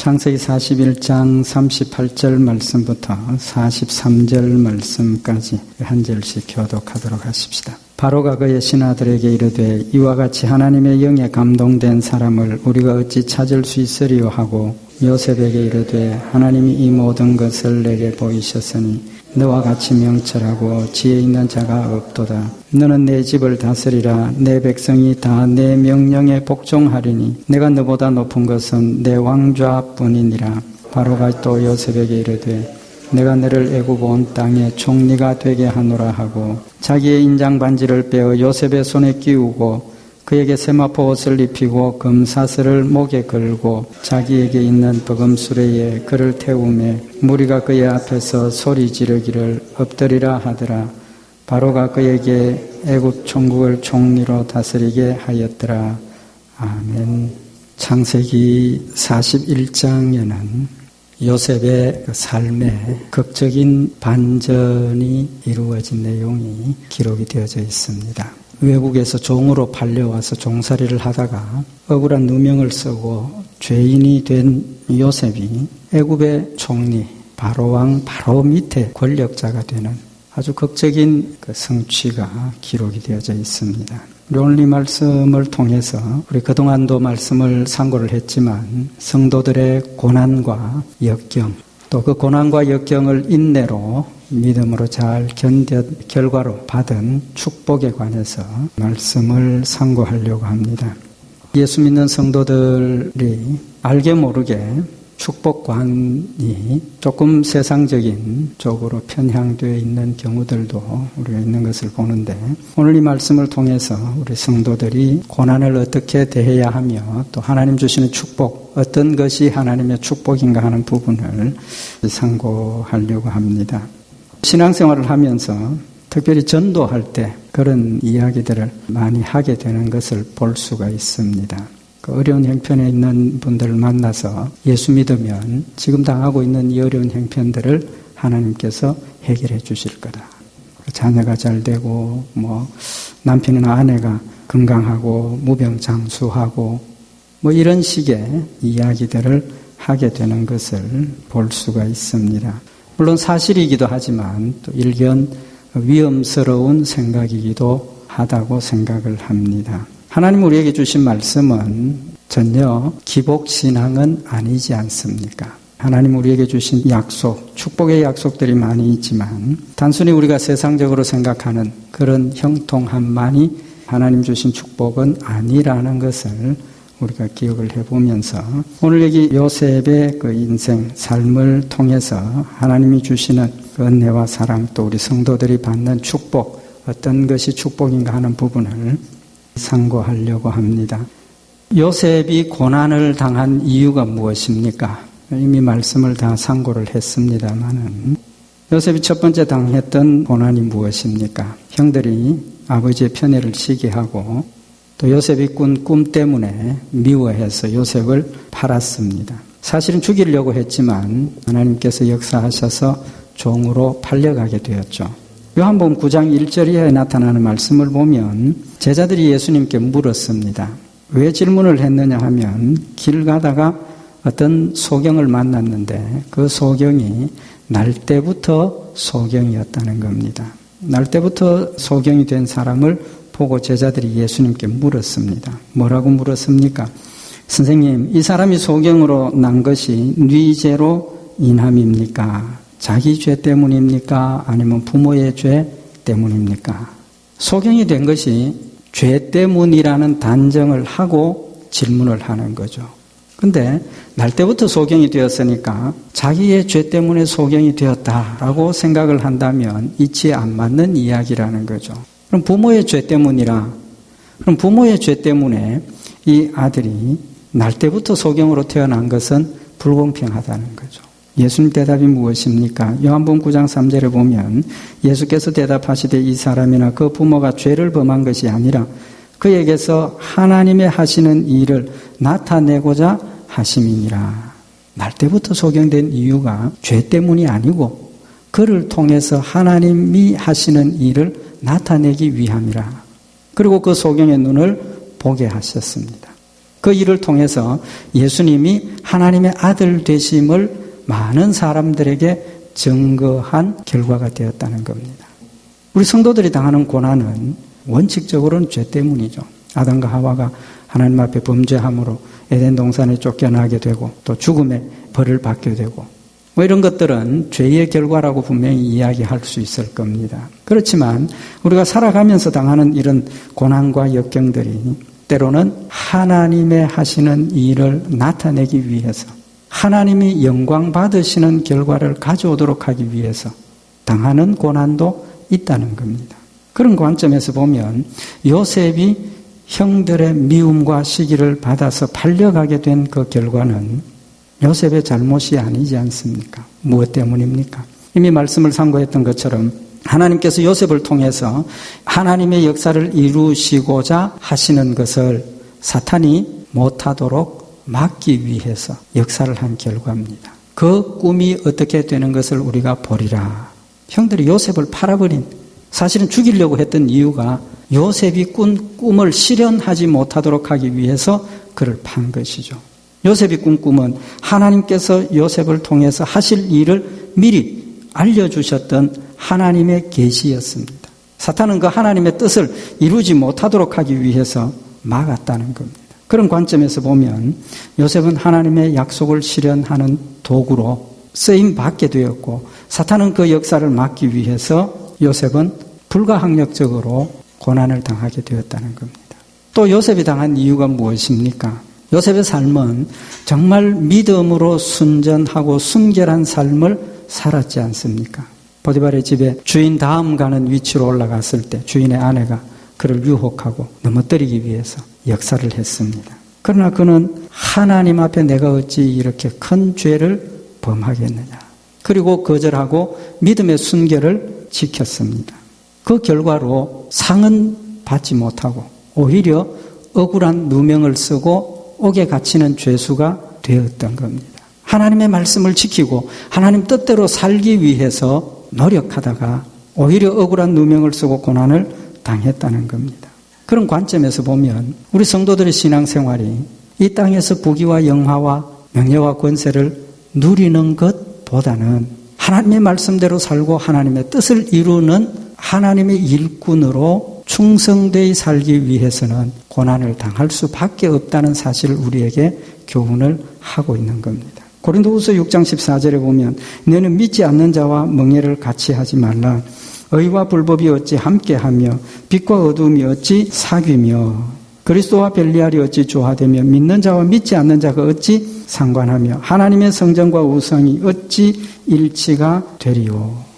창세기 41장 38절 말씀부터 43절 말씀까지 한 절씩 교독하도록 하십시다. 바로가 그의 신하들에게 이르되 이와 같이 하나님의 영에 감동된 사람을 우리가 어찌 찾을 수 있으리요 하고 요셉에게 이르되 하나님이 이 모든 것을 내게 보이셨으니 너와 같이 명철하고 지혜 있는 자가 없도다. 너는 내 집을 다스리라. 내 백성이 다 내 명령에 복종하리니 내가 너보다 높은 것은 내 왕좌뿐이니라. 바로가 또 요셉에게 이르되 내가 너를 애굽 온 땅의 총리가 되게 하노라 하고 자기의 인장 반지를 빼어 요셉의 손에 끼우고 그에게 세마포 옷을 입히고 금사슬을 목에 걸고 자기에게 있는 버금수레에 그를 태우매 무리가 그의 앞에서 소리 지르기를 엎드리라 하더라. 바로가 그에게 애굽 총국을 총리로 다스리게 하였더라. 아멘. 창세기 41장에는 요셉의 삶에 극적인 반전이 이루어진 내용이 기록이 되어져 있습니다. 외국에서 종으로 팔려와서 종살이를 하다가 억울한 누명을 쓰고 죄인이 된 요셉이 애굽의 총리 바로왕 바로 밑에 권력자가 되는 아주 극적인 그 성취가 기록이 되어져 있습니다. 오늘 이 말씀을 통해서 우리 그동안도 말씀을 상고를 했지만 성도들의 고난과 역경 또 그 고난과 역경을 인내로 믿음으로 잘 견뎌 결과로 받은 축복에 관해서 말씀을 상고하려고 합니다. 예수 믿는 성도들이 알게 모르게 축복관이 조금 세상적인 쪽으로 편향되어 있는 경우들도 우리가 있는 것을 보는데 오늘 이 말씀을 통해서 우리 성도들이 고난을 어떻게 대해야 하며 또 하나님 주시는 축복 어떤 것이 하나님의 축복인가 하는 부분을 상고하려고 합니다. 신앙생활을 하면서 특별히 전도할 때 그런 이야기들을 많이 하게 되는 것을 볼 수가 있습니다. 그 어려운 형편에 있는 분들을 만나서 예수 믿으면 지금 당하고 있는 이 어려운 형편들을 하나님께서 해결해 주실 거다. 자녀가 잘 되고 남편이나 아내가 건강하고 무병장수하고 이런 식의 이야기들을 하게 되는 것을 볼 수가 있습니다. 물론 사실이기도 하지만 또 일견 위험스러운 생각이기도 하다고 생각을 합니다. 하나님 우리에게 주신 말씀은 전혀 기복신앙은 아니지 않습니까? 하나님 우리에게 주신 약속, 축복의 약속들이 많이 있지만 단순히 우리가 세상적으로 생각하는 그런 형통함만이 하나님 주신 축복은 아니라는 것을 우리가 기억을 해보면서 오늘 여기 요셉의 그 인생, 삶을 통해서 하나님이 주시는 그 은혜와 사랑 또 우리 성도들이 받는 축복, 어떤 것이 축복인가 하는 부분을 상고하려고 합니다. 요셉이 고난을 당한 이유가 무엇입니까? 이미 말씀을 다 상고를 했습니다마는 요셉이 첫 번째 당했던 고난이 무엇입니까? 형들이 아버지의 편애를 시기하고 또 요셉이 꾼 꿈 때문에 미워해서 요셉을 팔았습니다. 사실은 죽이려고 했지만 하나님께서 역사하셔서 종으로 팔려가게 되었죠. 요한복음 9장 1절 이하에 나타나는 말씀을 보면 제자들이 예수님께 물었습니다. 왜 질문을 했느냐 하면 길 가다가 어떤 소경을 만났는데 그 소경이 날 때부터 소경이었다는 겁니다. 날 때부터 소경이 된 사람을 보고 제자들이 예수님께 물었습니다. 뭐라고 물었습니까? 선생님, 이 사람이 소경으로 난 것이 네 죄로 인함입니까? 자기 죄 때문입니까? 아니면 부모의 죄 때문입니까? 소경이 된 것이 죄 때문이라는 단정을 하고 질문을 하는 거죠. 근데 날 때부터 소경이 되었으니까 자기의 죄 때문에 소경이 되었다라고 생각을 한다면 이치에 안 맞는 이야기라는 거죠. 그럼 부모의 죄 때문이라. 그럼 부모의 죄 때문에 이 아들이 날 때부터 소경으로 태어난 것은 불공평하다는 거죠. 예수님 대답이 무엇입니까? 요한복음 9장 3절에 보면 예수께서 대답하시되 이 사람이나 그 부모가 죄를 범한 것이 아니라 그에게서 하나님의 하시는 일을 나타내고자 하심이니라. 날 때부터 소경된 이유가 죄 때문이 아니고 그를 통해서 하나님이 하시는 일을 나타내기 위함이라. 그리고 그 소경의 눈을 보게 하셨습니다. 그 일을 통해서 예수님이 하나님의 아들 되심을 많은 사람들에게 증거한 결과가 되었다는 겁니다. 우리 성도들이 당하는 고난은 원칙적으로는 죄 때문이죠. 아담과 하와가 하나님 앞에 범죄함으로 에덴 동산에 쫓겨나게 되고 또 죽음의 벌을 받게 되고 이런 것들은 죄의 결과라고 분명히 이야기할 수 있을 겁니다. 그렇지만 우리가 살아가면서 당하는 이런 고난과 역경들이 때로는 하나님의 하시는 일을 나타내기 위해서 하나님이 영광 받으시는 결과를 가져오도록 하기 위해서 당하는 고난도 있다는 겁니다. 그런 관점에서 보면 요셉이 형들의 미움과 시기를 받아서 팔려가게 된 그 결과는 요셉의 잘못이 아니지 않습니까? 무엇 때문입니까? 이미 말씀을 상고했던 것처럼 하나님께서 요셉을 통해서 하나님의 역사를 이루시고자 하시는 것을 사탄이 못하도록 막기 위해서 역사를 한 결과입니다. 그 꿈이 어떻게 되는 것을 우리가 보리라. 형들이 요셉을 팔아버린, 사실은 죽이려고 했던 이유가 요셉이 꾼 꿈을 실현하지 못하도록 하기 위해서 그를 판 것이죠. 요셉이 꾼 꿈은 하나님께서 요셉을 통해서 하실 일을 미리 알려주셨던 하나님의 계시였습니다. 사탄은 그 하나님의 뜻을 이루지 못하도록 하기 위해서 막았다는 겁니다. 그런 관점에서 보면 요셉은 하나님의 약속을 실현하는 도구로 쓰임받게 되었고 사탄은 그 역사를 막기 위해서 요셉은 불가항력적으로 고난을 당하게 되었다는 겁니다. 또 요셉이 당한 이유가 무엇입니까? 요셉의 삶은 정말 믿음으로 순전하고 순결한 삶을 살았지 않습니까? 보디발의 집에 주인 다음 가는 위치로 올라갔을 때 주인의 아내가 그를 유혹하고 넘어뜨리기 위해서 역사를 했습니다. 그러나 그는 하나님 앞에 내가 어찌 이렇게 큰 죄를 범하겠느냐. 그리고 거절하고 믿음의 순결을 지켰습니다. 그 결과로 상은 받지 못하고 오히려 억울한 누명을 쓰고 옥에 갇히는 죄수가 되었던 겁니다. 하나님의 말씀을 지키고 하나님 뜻대로 살기 위해서 노력하다가 오히려 억울한 누명을 쓰고 고난을 당했다는 겁니다. 그런 관점에서 보면 우리 성도들의 신앙생활이 이 땅에서 부귀와 영화와 명예와 권세를 누리는 것보다는 하나님의 말씀대로 살고 하나님의 뜻을 이루는 하나님의 일꾼으로 충성되이 살기 위해서는 고난을 당할 수밖에 없다는 사실을 우리에게 교훈을 하고 있는 겁니다. 고린도후서 6장 14절에 보면 너는 믿지 않는 자와 멍에를 같이 하지 말라. 의와 불법이 어찌 함께하며 빛과 어두움이 어찌 사귀며 그리스도와 벨리알이 어찌 조화되며 믿는 자와 믿지 않는 자가 어찌 상관하며 하나님의 성전과 우상이 어찌 일치가 되리요.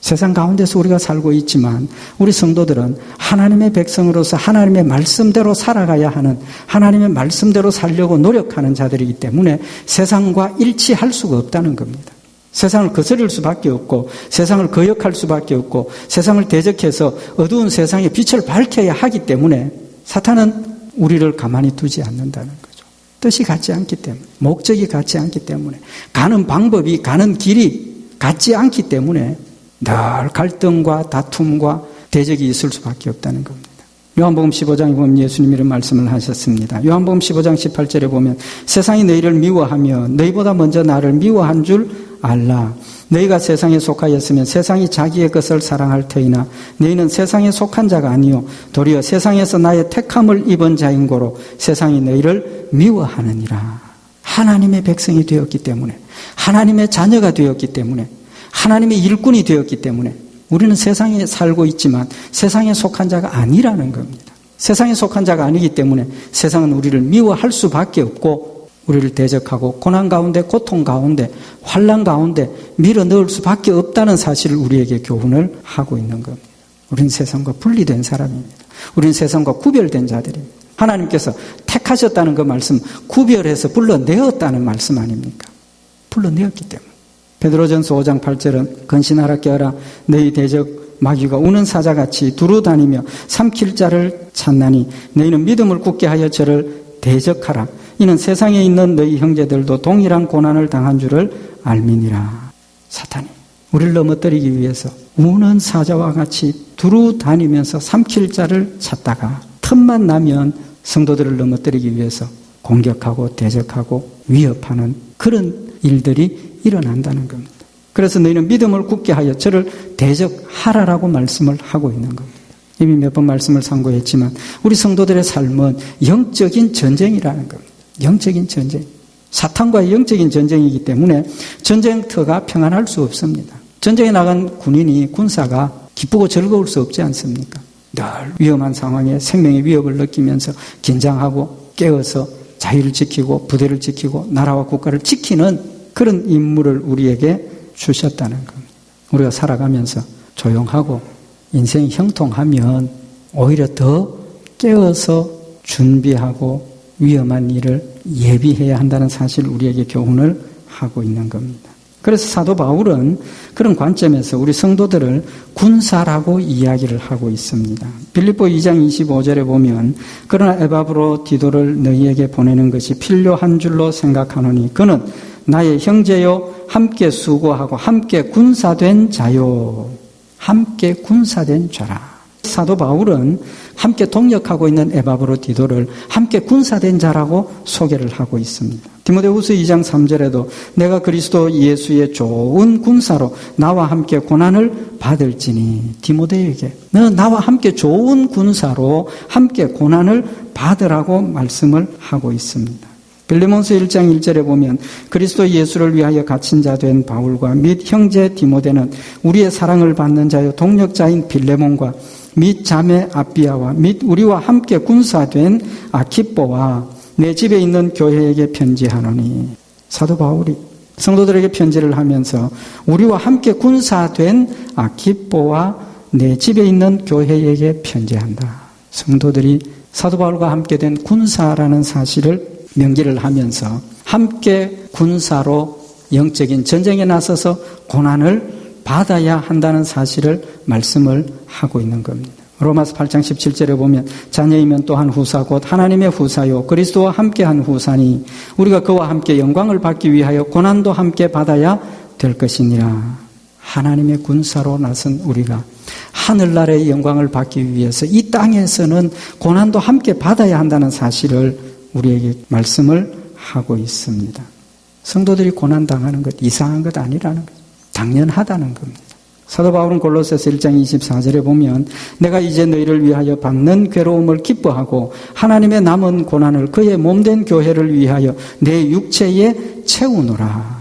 세상 가운데서 우리가 살고 있지만 우리 성도들은 하나님의 백성으로서 하나님의 말씀대로 살아가야 하는 하나님의 말씀대로 살려고 노력하는 자들이기 때문에 세상과 일치할 수가 없다는 겁니다. 세상을 거스릴 수밖에 없고 세상을 거역할 수밖에 없고 세상을 대적해서 어두운 세상에 빛을 밝혀야 하기 때문에 사탄은 우리를 가만히 두지 않는다는 거죠. 뜻이 같지 않기 때문에 목적이 같지 않기 때문에 가는 방법이 가는 길이 같지 않기 때문에 늘 갈등과 다툼과 대적이 있을 수밖에 없다는 겁니다. 요한복음 15장에 보면 예수님이 이런 말씀을 하셨습니다. 요한복음 15장 18절에 보면 세상이 너희를 미워하며 너희보다 먼저 나를 미워한 줄 알라. 너희가 세상에 속하였으면 세상이 자기의 것을 사랑할 터이나 너희는 세상에 속한 자가 아니요 도리어 세상에서 나의 택함을 입은 자인 고로 세상이 너희를 미워하느니라. 하나님의 백성이 되었기 때문에 하나님의 자녀가 되었기 때문에 하나님의 일꾼이 되었기 때문에 우리는 세상에 살고 있지만 세상에 속한 자가 아니라는 겁니다. 세상에 속한 자가 아니기 때문에 세상은 우리를 미워할 수밖에 없고 우리를 대적하고 고난 가운데 고통 가운데 환난 가운데 밀어넣을 수밖에 없다는 사실을 우리에게 교훈을 하고 있는 겁니다. 우리는 세상과 분리된 사람입니다. 우리는 세상과 구별된 자들입니다. 하나님께서 택하셨다는 그 말씀 구별해서 불러내었다는 말씀 아닙니까? 불러내었기 때문에. 베드로전서 5장 8절은 근신하라 깨어라 너희 대적 마귀가 우는 사자같이 두루 다니며 삼킬 자를 찾나니 너희는 믿음을 굳게 하여 저를 대적하라. 이는 세상에 있는 너희 형제들도 동일한 고난을 당한 줄을 알미니라. 사탄이 우리를 넘어뜨리기 위해서 우는 사자와 같이 두루 다니면서 삼킬 자를 찾다가 틈만 나면 성도들을 넘어뜨리기 위해서 공격하고 대적하고 위협하는 그런 일들이 일어난다는 겁니다. 그래서 너희는 믿음을 굳게 하여 저를 대적하라라고 말씀을 하고 있는 겁니다. 이미 몇 번 말씀을 상고했지만 우리 성도들의 삶은 영적인 전쟁이라는 겁니다. 영적인 전쟁. 사탄과의 영적인 전쟁이기 때문에 전쟁터가 평안할 수 없습니다. 전쟁에 나간 군인이 군사가 기쁘고 즐거울 수 없지 않습니까? 늘 위험한 상황에 생명의 위협을 느끼면서 긴장하고 깨어서 자유를 지키고 부대를 지키고 나라와 국가를 지키는 그런 임무를 우리에게 주셨다는 겁니다. 우리가 살아가면서 조용하고 인생이 형통하면 오히려 더 깨어서 준비하고 위험한 일을 예비해야 한다는 사실을 우리에게 교훈을 하고 있는 겁니다. 그래서 사도 바울은 그런 관점에서 우리 성도들을 군사라고 이야기를 하고 있습니다. 빌립보 2장 25절에 보면 그러나 에바브로디도를 너희에게 보내는 것이 필요한 줄로 생각하노니 그는 나의 형제요 함께 수고하고 함께 군사된 자요. 함께 군사된 자라. 사도 바울은 함께 동역하고 있는 에바브로디도를 함께 군사된 자라고 소개를 하고 있습니다. 디모데후서 2장 3절에도 내가 그리스도 예수의 좋은 군사로 나와 함께 고난을 받을지니 디모데에게 너 나와 함께 좋은 군사로 함께 고난을 받으라고 말씀을 하고 있습니다. 빌레몬서 1장 1절에 보면 그리스도 예수를 위하여 갇힌 자 된 바울과 및 형제 디모데는 우리의 사랑을 받는 자요 동력자인 빌레몬과 및 자매 아비아와 및 우리와 함께 군사된 아키뽀와 내 집에 있는 교회에게 편지하노니 사도 바울이 성도들에게 편지를 하면서 우리와 함께 군사된 아키뽀와 내 집에 있는 교회에게 편지한다. 성도들이 사도 바울과 함께 된 군사라는 사실을 명기를 하면서 함께 군사로 영적인 전쟁에 나서서 고난을 받아야 한다는 사실을 말씀을 하고 있는 겁니다. 로마서 8장 17절에 보면 자녀이면 또한 후사 곧 하나님의 후사요 그리스도와 함께한 후사니 우리가 그와 함께 영광을 받기 위하여 고난도 함께 받아야 될 것이니라. 하나님의 군사로 나선 우리가 하늘나라의 영광을 받기 위해서 이 땅에서는 고난도 함께 받아야 한다는 사실을 우리에게 말씀을 하고 있습니다. 성도들이 고난당하는 것 이상한 것 아니라는 것, 당연하다는 겁니다. 사도 바울은 골로새서 1장 24절에 보면 내가 이제 너희를 위하여 받는 괴로움을 기뻐하고 하나님의 남은 고난을 그의 몸된 교회를 위하여 내 육체에 채우노라.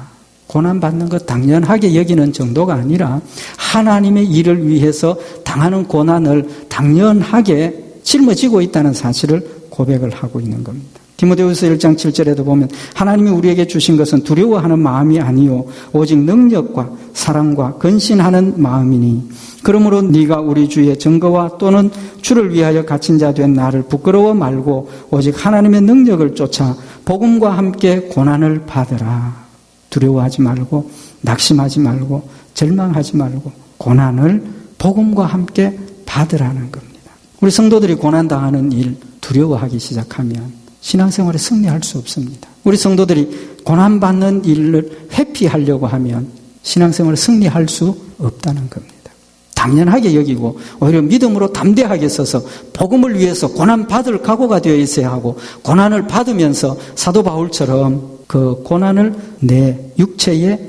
고난받는 것 당연하게 여기는 정도가 아니라 하나님의 일을 위해서 당하는 고난을 당연하게 짊어지고 있다는 사실을 고백을 하고 있는 겁니다. 디모데후서 1장 7절에도 보면 하나님이 우리에게 주신 것은 두려워하는 마음이 아니요 오직 능력과 사랑과 근신하는 마음이니 그러므로 네가 우리 주의 증거와 또는 주를 위하여 갇힌 자 된 나를 부끄러워 말고 오직 하나님의 능력을 쫓아 복음과 함께 고난을 받으라. 두려워하지 말고 낙심하지 말고 절망하지 말고 고난을 복음과 함께 받으라는 겁니다. 우리 성도들이 고난당하는 일 두려워하기 시작하면 신앙생활에 승리할 수 없습니다. 우리 성도들이 고난받는 일을 회피하려고 하면 신앙생활에 승리할 수 없다는 겁니다. 당연하게 여기고 오히려 믿음으로 담대하게 서서 복음을 위해서 고난받을 각오가 되어 있어야 하고 고난을 받으면서 사도 바울처럼 그 고난을 내 육체에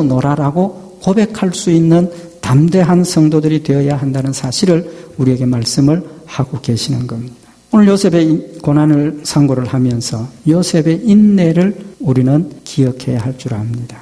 채우노라라고 고백할 수 있는 담대한 성도들이 되어야 한다는 사실을 우리에게 말씀을 하고 계시는 겁니다. 오늘 요셉의 고난을 상고를 하면서 요셉의 인내를 우리는 기억해야 할 줄 압니다.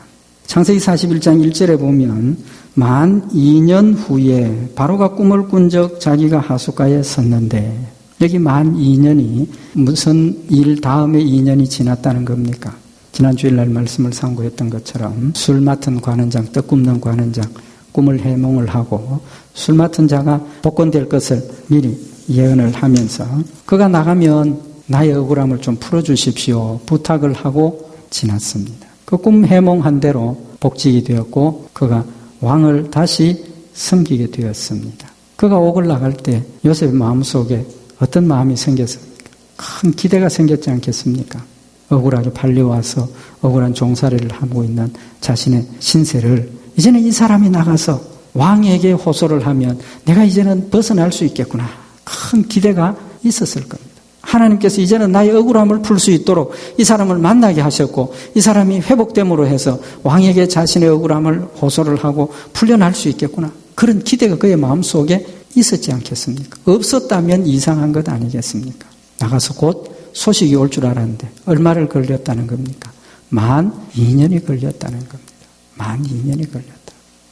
창세기 41장 1절에 보면 만 2년 후에 바로가 꿈을 꾼 적 자기가 하숫가에 섰는데 여기 만 2년이 무슨 일 다음에 2년이 지났다는 겁니까? 지난 주일날 말씀을 상고했던 것처럼 술 맡은 관원장, 떡 굽는 관원장 꿈을 해몽을 하고 술 맡은 자가 복권될 것을 미리 예언을 하면서 그가 나가면 나의 억울함을 좀 풀어주십시오 부탁을 하고 지났습니다. 그 꿈 해몽한 대로 복직이 되었고 그가 왕을 다시 섬기게 되었습니다. 그가 옥을 나갈 때 요셉의 마음속에 어떤 마음이 생겼습니까? 큰 기대가 생겼지 않겠습니까? 억울하게 팔려와서 억울한 종살이를 하고 있는 자신의 신세를 이제는 이 사람이 나가서 왕에게 호소를 하면 내가 이제는 벗어날 수 있겠구나. 큰 기대가 있었을 겁니다. 하나님께서 이제는 나의 억울함을 풀 수 있도록 이 사람을 만나게 하셨고 이 사람이 회복됨으로 해서 왕에게 자신의 억울함을 호소를 하고 풀려날 수 있겠구나. 그런 기대가 그의 마음속에 있었지 않겠습니까? 없었다면 이상한 것 아니겠습니까? 나가서 곧 소식이 올 줄 알았는데 얼마를 걸렸다는 겁니까? 만 2년이 걸렸다는 겁니다. 만 2년이 걸렸다.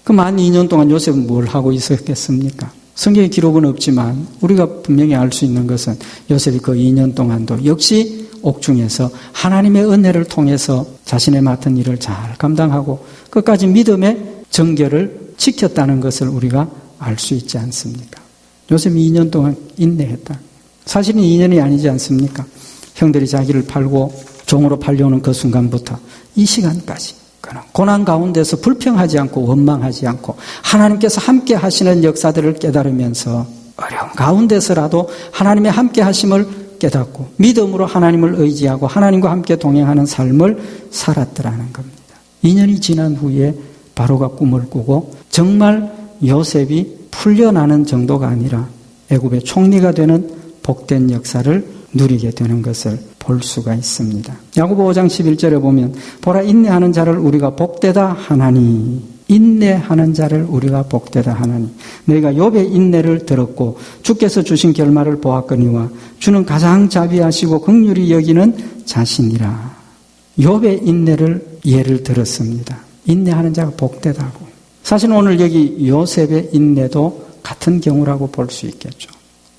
그 만 2년 동안 요셉은 뭘 하고 있었겠습니까? 성경의 기록은 없지만 우리가 분명히 알 수 있는 것은 요셉이 그 2년 동안도 역시 옥중에서 하나님의 은혜를 통해서 자신의 맡은 일을 잘 감당하고 끝까지 믿음의 정결을 지켰다는 것을 우리가 알 수 있지 않습니까? 요셉이 2년 동안 인내했다. 사실은 2년이 아니지 않습니까? 형들이 자기를 팔고 종으로 팔려오는 그 순간부터 이 시간까지 고난 가운데서 불평하지 않고 원망하지 않고 하나님께서 함께 하시는 역사들을 깨달으면서 어려운 가운데서라도 하나님의 함께 하심을 깨닫고 믿음으로 하나님을 의지하고 하나님과 함께 동행하는 삶을 살았더라는 겁니다. 2년이 지난 후에 바로가 꿈을 꾸고 정말 요셉이 풀려나는 정도가 아니라 애굽의 총리가 되는 복된 역사를 누리게 되는 것을 볼 수가 있습니다. 야고보 5장 11절에 보면 보라 인내하는 자를 우리가 복되다 하나니 인내하는 자를 우리가 복되다 하나니 너희가 욥의 인내를 들었고 주께서 주신 결말을 보았거니와 주는 가장 자비하시고 긍휼히 여기는 자신이라. 욥의 인내를 예를 들었습니다. 인내하는 자가 복되다고. 사실 오늘 여기 요셉의 인내도 같은 경우라고 볼 수 있겠죠.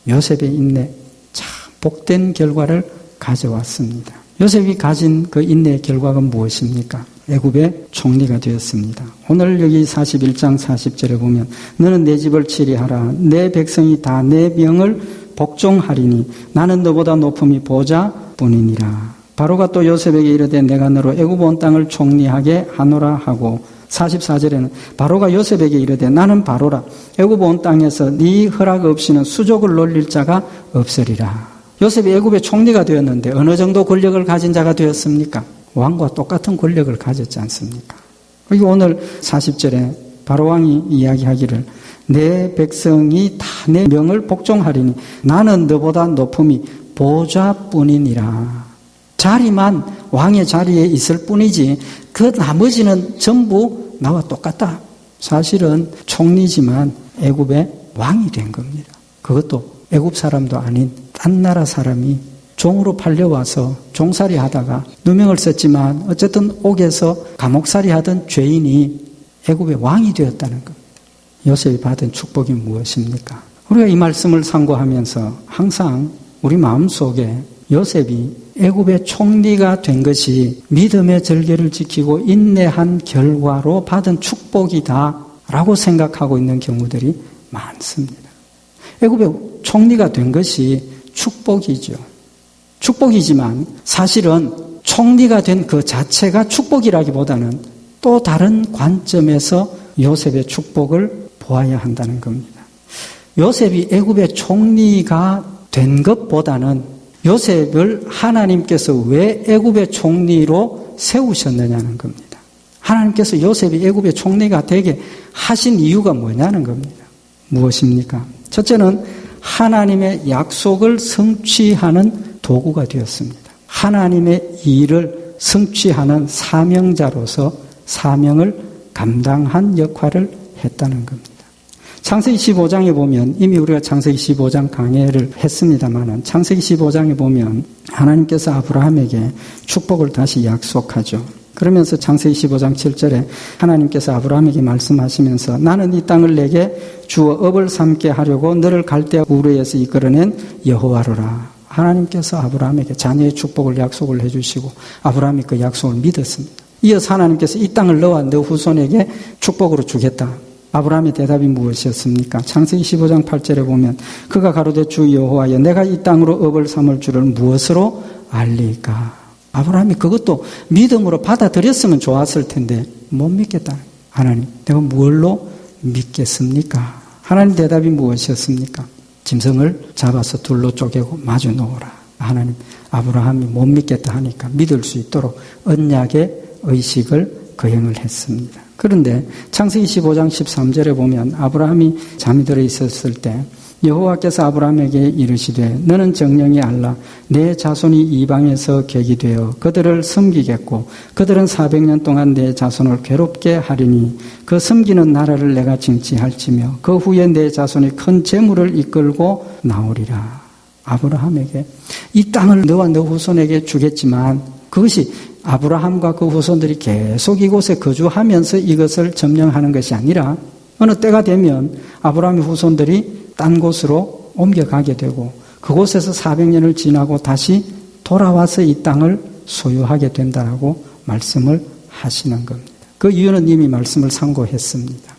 요셉의 인내 참 복된 결과를 가져왔습니다. 요셉이 가진 그 인내의 결과가 무엇입니까? 애굽의 총리가 되었습니다. 오늘 여기 41장 40절에 보면 너는 내 집을 치리하라. 내 백성이 다 내 명을 복종하리니 나는 너보다 높음이 보좌뿐이니라. 바로가 또 요셉에게 이르되 내가 너로 애굽 온 땅을 총리하게 하노라 하고 44절에는 바로가 요셉에게 이르되 나는 바로라. 애굽 온 땅에서 네 허락 없이는 수족을 놀릴 자가 없으리라. 요셉이 애굽의 총리가 되었는데 어느 정도 권력을 가진 자가 되었습니까? 왕과 똑같은 권력을 가졌지 않습니까? 그리고 오늘 40절에 바로왕이 이야기하기를 내 백성이 다 내 명을 복종하리니 나는 너보다 높음이 보좌뿐이니라. 자리만 왕의 자리에 있을 뿐이지 그 나머지는 전부 나와 똑같다. 사실은 총리지만 애굽의 왕이 된 겁니다. 그것도 애굽 사람도 아닌 딴 나라 사람이 종으로 팔려와서 종살이 하다가 누명을 썼지만 어쨌든 옥에서 감옥살이 하던 죄인이 애굽의 왕이 되었다는 겁니다. 요셉이 받은 축복이 무엇입니까? 우리가 이 말씀을 상고하면서 항상 우리 마음속에 요셉이 애굽의 총리가 된 것이 믿음의 절개를 지키고 인내한 결과로 받은 축복이다라고 생각하고 있는 경우들이 많습니다. 애굽의 총리가 된 것이 축복이죠. 축복이지만 사실은 총리가 된 그 자체가 축복이라기보다는 또 다른 관점에서 요셉의 축복을 보아야 한다는 겁니다. 요셉이 애굽의 총리가 된 것보다는 요셉을 하나님께서 왜 애굽의 총리로 세우셨느냐는 겁니다. 하나님께서 요셉이 애굽의 총리가 되게 하신 이유가 뭐냐는 겁니다. 무엇입니까? 첫째는 하나님의 약속을 성취하는 도구가 되었습니다. 하나님의 일을 성취하는 사명자로서 사명을 감당한 역할을 했다는 겁니다. 창세기 15장에 보면 이미 우리가 창세기 15장 강해를 했습니다만 창세기 15장에 보면 하나님께서 아브라함에게 축복을 다시 약속하죠. 그러면서 창세기 15장 7절에 하나님께서 아브라함에게 말씀하시면서 나는 이 땅을 내게 주어 업을 삼게 하려고 너를 갈대아 우르에서 이끌어낸 여호와로라. 하나님께서 아브라함에게 자녀의 축복을 약속을 해주시고 아브라함이 그 약속을 믿었습니다. 이어서 하나님께서 이 땅을 너와 너 후손에게 축복으로 주겠다. 아브라함의 대답이 무엇이었습니까? 창세기 15장 8절에 보면 그가 가로되 주 여호와여 내가 이 땅으로 업을 삼을 줄을 무엇으로 알리까? 아브라함이 그것도 믿음으로 받아들였으면 좋았을 텐데 못 믿겠다. 하나님 내가 무엇로 믿겠습니까? 하나님 대답이 무엇이었습니까? 짐승을 잡아서 둘로 쪼개고 마주 놓으라. 하나님 아브라함이 못 믿겠다 하니까 믿을 수 있도록 언약의 의식을 거행을 했습니다. 그런데 창세기 15장 13절에 보면 아브라함이 잠이 들어 있었을 때 여호와께서 아브라함에게 이르시되 너는 정령이 알라 내 자손이 이방에서 객이 되어 그들을 섬기겠고 그들은 400년 동안 내 자손을 괴롭게 하리니 그 섬기는 나라를 내가 징치할지며 그 후에 내 자손이 큰 재물을 이끌고 나오리라. 아브라함에게 이 땅을 너와 너 후손에게 주겠지만 그것이 아브라함과 그 후손들이 계속 이곳에 거주하면서 이것을 점령하는 것이 아니라 어느 때가 되면 아브라함의 후손들이 딴 곳으로 옮겨가게 되고 그곳에서 400년을 지나고 다시 돌아와서 이 땅을 소유하게 된다라고 말씀을 하시는 겁니다. 그 이유는 이미 말씀을 상고했습니다.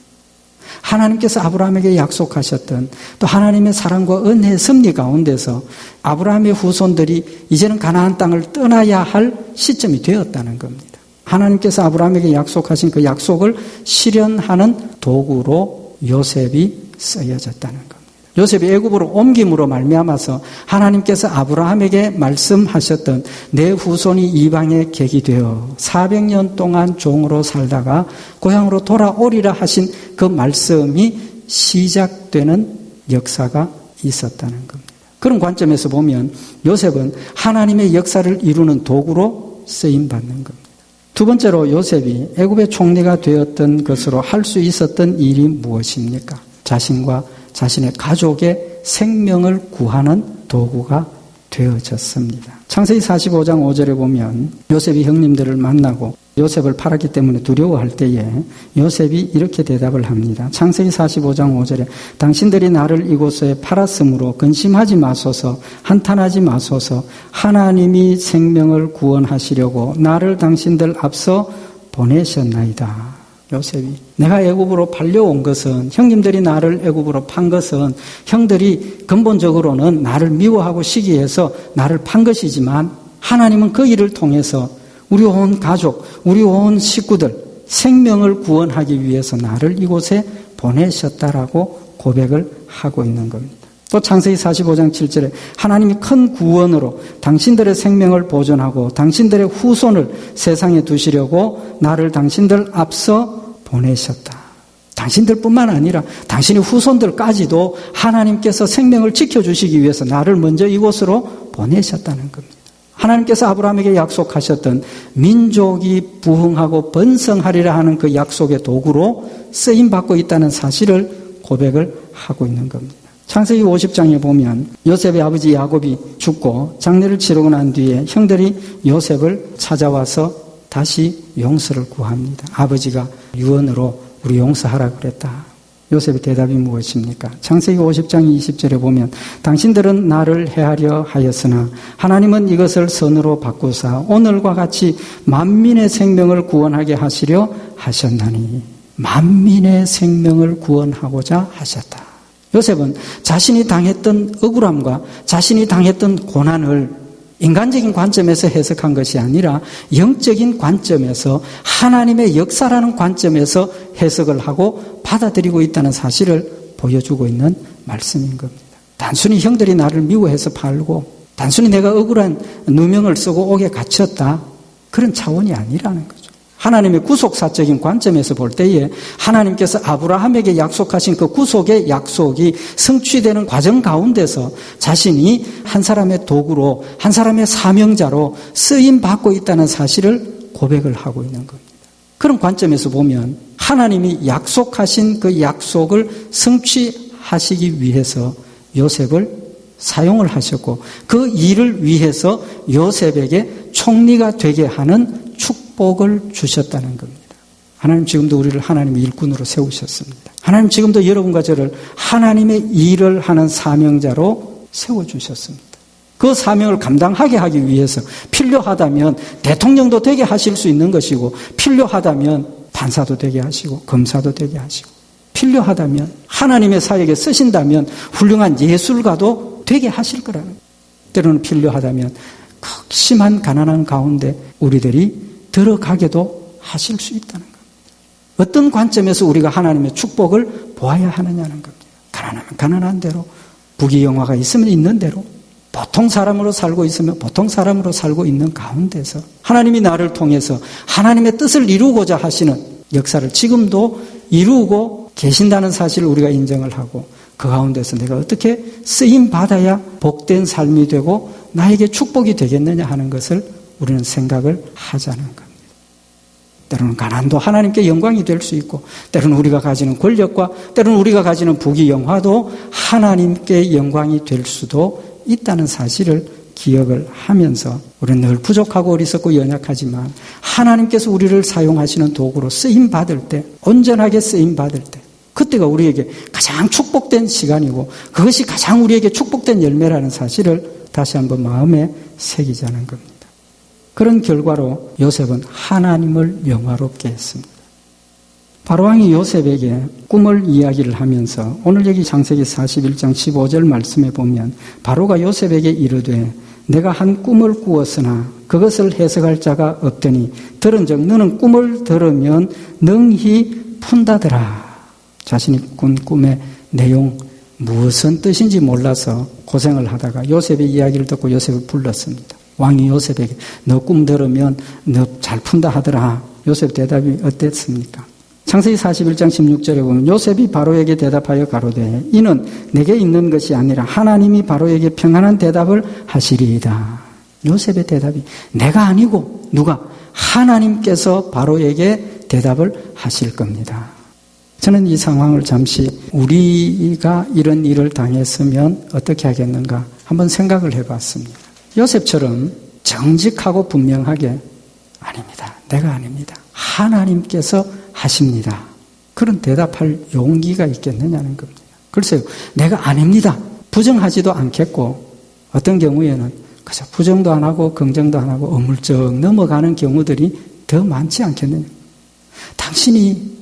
하나님께서 아브라함에게 약속하셨던 또 하나님의 사랑과 은혜의 섭리 가운데서 아브라함의 후손들이 이제는 가나안 땅을 떠나야 할 시점이 되었다는 겁니다. 하나님께서 아브라함에게 약속하신 그 약속을 실현하는 도구로 요셉이 쓰여졌다는 겁니다. 요셉이 애굽으로 옮김으로 말미암아서 하나님께서 아브라함에게 말씀하셨던 내 후손이 이방의 객이 되어 400년 동안 종으로 살다가 고향으로 돌아오리라 하신 그 말씀이 시작되는 역사가 있었다는 겁니다. 그런 관점에서 보면 요셉은 하나님의 역사를 이루는 도구로 쓰임받는 겁니다. 두 번째로 요셉이 애굽의 총리가 되었던 것으로 할 수 있었던 일이 무엇입니까? 자신과 자신의 가족의 생명을 구하는 도구가 되어졌습니다. 창세기 45장 5절에 보면 요셉이 형님들을 만나고 요셉을 팔았기 때문에 두려워할 때에 요셉이 이렇게 대답을 합니다. 창세기 45장 5절에 당신들이 나를 이곳에 팔았으므로 근심하지 마소서 한탄하지 마소서 하나님이 생명을 구원하시려고 나를 당신들 앞서 보내셨나이다. 요셉이 내가 애굽으로 팔려온 것은 형님들이 나를 애굽으로 판 것은 형들이 근본적으로는 나를 미워하고 시기해서 나를 판 것이지만 하나님은 그 일을 통해서 우리 온 가족, 우리 온 식구들 생명을 구원하기 위해서 나를 이곳에 보내셨다라고 고백을 하고 있는 겁니다. 또 창세기 45장 7절에 하나님이 큰 구원으로 당신들의 생명을 보존하고 당신들의 후손을 세상에 두시려고 나를 당신들 앞서 보내셨다. 당신들뿐만 아니라 당신의 후손들까지도 하나님께서 생명을 지켜주시기 위해서 나를 먼저 이곳으로 보내셨다는 겁니다. 하나님께서 아브라함에게 약속하셨던 민족이 부흥하고 번성하리라 하는 그 약속의 도구로 쓰임받고 있다는 사실을 고백을 하고 있는 겁니다. 창세기 50장에 보면 요셉의 아버지 야곱이 죽고 장례를 치르고 난 뒤에 형들이 요셉을 찾아와서 다시 용서를 구합니다. 아버지가 유언으로 우리 용서하라 그랬다. 요셉의 대답이 무엇입니까? 창세기 50장 20절에 보면 당신들은 나를 해하려 하였으나 하나님은 이것을 선으로 바꾸사 오늘과 같이 만민의 생명을 구원하게 하시려 하셨나니 만민의 생명을 구원하고자 하셨다. 요셉은 자신이 당했던 억울함과 자신이 당했던 고난을 인간적인 관점에서 해석한 것이 아니라 영적인 관점에서 하나님의 역사라는 관점에서 해석을 하고 받아들이고 있다는 사실을 보여주고 있는 말씀인 겁니다. 단순히 형들이 나를 미워해서 팔고 단순히 내가 억울한 누명을 쓰고 옥에 갇혔다 그런 차원이 아니라는 거죠. 하나님의 구속사적인 관점에서 볼 때에 하나님께서 아브라함에게 약속하신 그 구속의 약속이 성취되는 과정 가운데서 자신이 한 사람의 도구로 한 사람의 사명자로 쓰임받고 있다는 사실을 고백을 하고 있는 겁니다. 그런 관점에서 보면 하나님이 약속하신 그 약속을 성취하시기 위해서 요셉을 사용을 하셨고 그 일을 위해서 요셉에게 총리가 되게 하는 축복을 주셨다는 겁니다. 하나님 지금도 우리를 하나님의 일꾼으로 세우셨습니다. 하나님 지금도 여러분과 저를 하나님의 일을 하는 사명자로 세워주셨습니다. 그 사명을 감당하게 하기 위해서 필요하다면 대통령도 되게 하실 수 있는 것이고 필요하다면 판사도 되게 하시고 검사도 되게 하시고 필요하다면 하나님의 사역에 쓰신다면 훌륭한 예술가도 되게 하실 거라는 거예요. 때로는 필요하다면 극심한 가난한 가운데 우리들이 들어가게도 하실 수 있다는 겁니다. 어떤 관점에서 우리가 하나님의 축복을 보아야 하느냐는 겁니다. 가난하면 가난한 대로, 부귀영화가 있으면 있는 대로, 보통 사람으로 살고 있으면 보통 사람으로 살고 있는 가운데서 하나님이 나를 통해서 하나님의 뜻을 이루고자 하시는 역사를 지금도 이루고 계신다는 사실을 우리가 인정을 하고 그 가운데서 내가 어떻게 쓰임 받아야 복된 삶이 되고 나에게 축복이 되겠느냐 하는 것을 우리는 생각을 하자는 겁니다. 때로는 가난도 하나님께 영광이 될 수 있고, 때로는 우리가 가지는 권력과 때로는 우리가 가지는 부귀 영화도 하나님께 영광이 될 수도 있다는 사실을 기억을 하면서, 우리는 늘 부족하고 어리석고 연약하지만 하나님께서 우리를 사용하시는 도구로 쓰임받을 때, 온전하게 쓰임받을 때, 그때가 우리에게 가장 축복된 시간이고 그것이 가장 우리에게 축복된 열매라는 사실을 다시 한번 마음에 새기자는 겁니다. 그런 결과로 요셉은 하나님을 영화롭게 했습니다. 바로왕이 요셉에게 꿈을 이야기를 하면서 오늘 여기 창세기 41장 15절 말씀에 보면 바로가 요셉에게 이르되 내가 한 꿈을 꾸었으나 그것을 해석할 자가 없더니 들은즉 너는 꿈을 들으면 능히 푼다더라. 자신이 꾼 꿈의 내용 무슨 뜻인지 몰라서 고생을 하다가 요셉의 이야기를 듣고 요셉을 불렀습니다. 왕이 요셉에게 너 꿈 들으면 너 잘 푼다 하더라. 요셉 대답이 어땠습니까? 창세기 41장 16절에 보면 요셉이 바로에게 대답하여 가로되 이는 내게 있는 것이 아니라 하나님이 바로에게 평안한 대답을 하시리이다. 요셉의 대답이 내가 아니고 누가? 하나님께서 바로에게 대답을 하실 겁니다. 저는 이 상황을 잠시 우리가 이런 일을 당했으면 어떻게 하겠는가 한번 생각을 해봤습니다. 요셉처럼 정직하고 분명하게 아닙니다. 내가 아닙니다. 하나님께서 하십니다. 그런 대답할 용기가 있겠느냐는 겁니다. 글쎄요. 내가 아닙니다. 부정하지도 않겠고 어떤 경우에는 그저 부정도 안 하고 긍정도 안 하고 어물쩍 넘어가는 경우들이 더 많지 않겠느냐. 당신이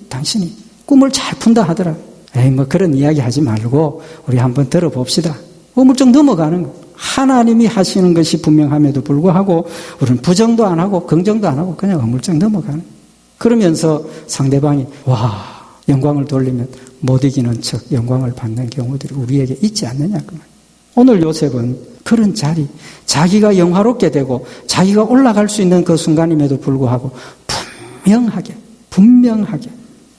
꿈을 잘 푼다 하더라. 에이, 그런 이야기 하지 말고 우리 한번 들어봅시다. 어물쩍 넘어가는 거. 하나님이 하시는 것이 분명함에도 불구하고 우리는 부정도 안 하고 긍정도 안 하고 그냥 어물쩍 넘어가는 거예요. 그러면서 상대방이 와 영광을 돌리면 못 이기는 척 영광을 받는 경우들이 우리에게 있지 않느냐 그 말이에요. 오늘 요셉은 그런 자리, 자기가 영화롭게 되고 자기가 올라갈 수 있는 그 순간임에도 불구하고 분명하게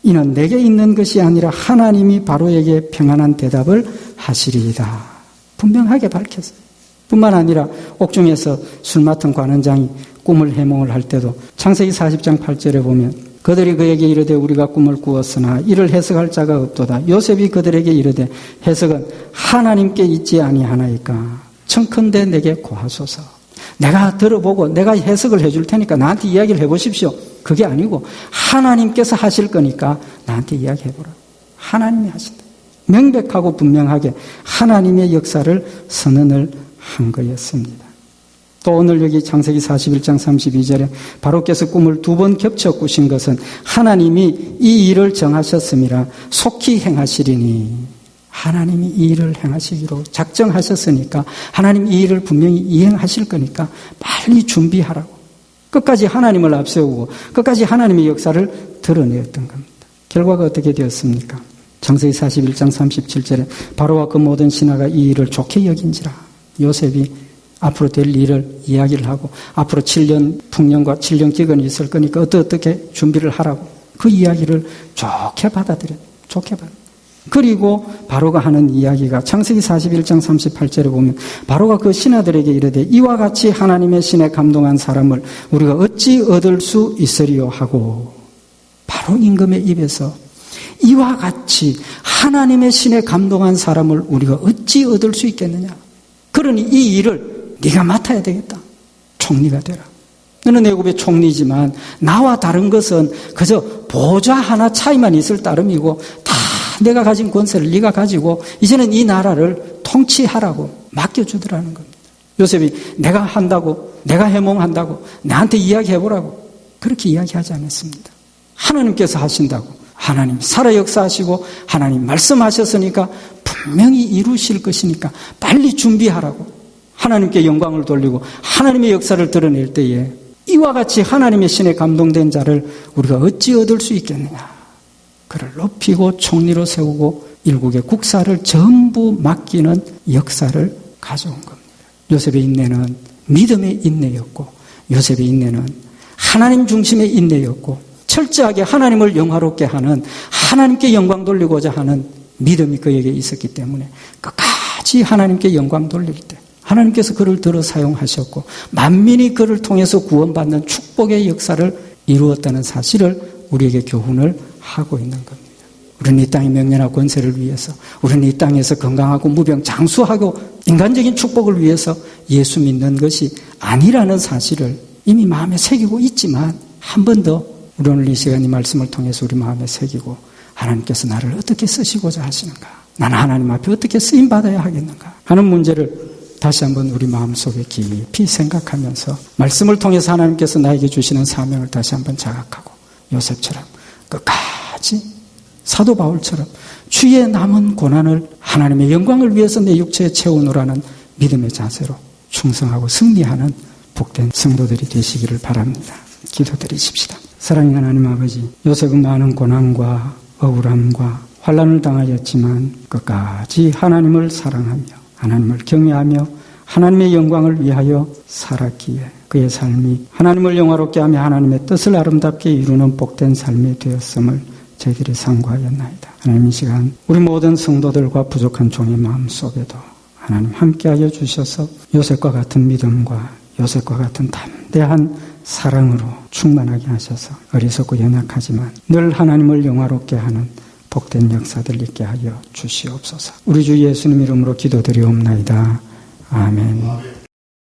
이는 내게 있는 것이 아니라 하나님이 바로에게 평안한 대답을 하시리이다. 분명하게 밝혔어요. 뿐만 아니라 옥중에서 술 맡은 관원장이 꿈을 해몽을 할 때도 창세기 40장 8절에 보면 그들이 그에게 이르되 우리가 꿈을 꾸었으나 이를 해석할 자가 없도다. 요셉이 그들에게 이르되 해석은 하나님께 있지 아니하나이까 청컨대 내게 고하소서. 내가 들어보고 내가 해석을 해줄 테니까 나한테 이야기를 해보십시오. 그게 아니고 하나님께서 하실 거니까 나한테 이야기해보라. 하나님이 하신다. 명백하고 분명하게 하나님의 역사를 선언을 한 거였습니다. 또 오늘 여기 창세기 41장 32절에 바로께서 꿈을 2번 겹쳐 꾸신 것은 하나님이 이 일을 정하셨음이라 속히 행하시리니 하나님이 이 일을 행하시기로 작정하셨으니까 하나님 이 일을 분명히 이행하실 거니까 빨리 준비하라고 끝까지 하나님을 앞세우고 끝까지 하나님의 역사를 드러내었던 겁니다. 결과가 어떻게 되었습니까? 창세기 41장 37절에 바로와 그 모든 신하가 이 일을 좋게 여긴지라. 요셉이 앞으로 될 일을 이야기를 하고 앞으로 7년 풍년과 7년 기근이 있을 거니까 어떻게 준비를 하라고 그 이야기를 좋게 받아들여요. 그리고 바로가 하는 이야기가 창세기 41장 38절에 보면 바로가 그 신하들에게 이르되 이와 같이 하나님의 신에 감동한 사람을 우리가 어찌 얻을 수 있으리요 하고 바로 임금의 입에서 이와 같이 하나님의 신에 감동한 사람을 우리가 어찌 얻을 수 있겠느냐. 그러니 이 일을 네가 맡아야 되겠다. 총리가 되라. 너는 애굽의 총리지만 나와 다른 것은 그저 보좌 하나 차이만 있을 따름이고 다 내가 가진 권세를 네가 가지고 이제는 이 나라를 통치하라고 맡겨주더라는 겁니다. 요셉이 내가 한다고 내가 해몽한다고 나한테 이야기해보라고 그렇게 이야기하지 않았습니다. 하나님께서 하신다고 하나님 살아 역사하시고 하나님 말씀하셨으니까 분명히 이루실 것이니까 빨리 준비하라고 하나님께 영광을 돌리고 하나님의 역사를 드러낼 때에 이와 같이 하나님의 신에 감동된 자를 우리가 어찌 얻을 수 있겠느냐. 그를 높이고 총리로 세우고 일국의 국사를 전부 맡기는 역사를 가져온 겁니다. 요셉의 인내는 믿음의 인내였고 요셉의 인내는 하나님 중심의 인내였고 철저하게 하나님을 영화롭게 하는 하나님께 영광 돌리고자 하는 믿음이 그에게 있었기 때문에 끝까지 하나님께 영광 돌릴 때 하나님께서 그를 들어 사용하셨고 만민이 그를 통해서 구원받는 축복의 역사를 이루었다는 사실을 우리에게 교훈을 하고 있는 겁니다. 우리는 이 땅의 명예나 권세를 위해서, 우리는 이 땅에서 건강하고 무병장수하고 인간적인 축복을 위해서 예수 믿는 것이 아니라는 사실을 이미 마음에 새기고 있지만 한 번 더 우리 오늘 이 시간 이 말씀을 통해서 우리 마음에 새기고 하나님께서 나를 어떻게 쓰시고자 하시는가? 나는 하나님 앞에 어떻게 쓰임받아야 하겠는가? 하는 문제를 다시 한번 우리 마음속에 깊이 생각하면서 말씀을 통해서 하나님께서 나에게 주시는 사명을 다시 한번 자각하고 요셉처럼 끝까지 사도 바울처럼 주의 남은 고난을 하나님의 영광을 위해서 내 육체에 채우노라는 믿음의 자세로 충성하고 승리하는 복된 성도들이 되시기를 바랍니다. 기도드리십시다. 사랑의 하나님 아버지, 요셉은 많은 고난과 억울함과 환난을 당하였지만 끝까지 하나님을 사랑하며 하나님을 경외하며 하나님의 영광을 위하여 살았기에 그의 삶이 하나님을 영화롭게 하며 하나님의 뜻을 아름답게 이루는 복된 삶이 되었음을 저희들이 상고하였나이다. 하나님 이 시간 우리 모든 성도들과 부족한 종의 마음속에도 하나님 함께하여 주셔서 요셉과 같은 믿음과 요셉과 같은 담대한 사랑으로 충만하게 하셔서 어리석고 연약하지만 늘 하나님을 영화롭게 하는 복된 역사들 있게 하여 주시옵소서. 우리 주 예수님 이름으로 기도드리옵나이다. 아멘.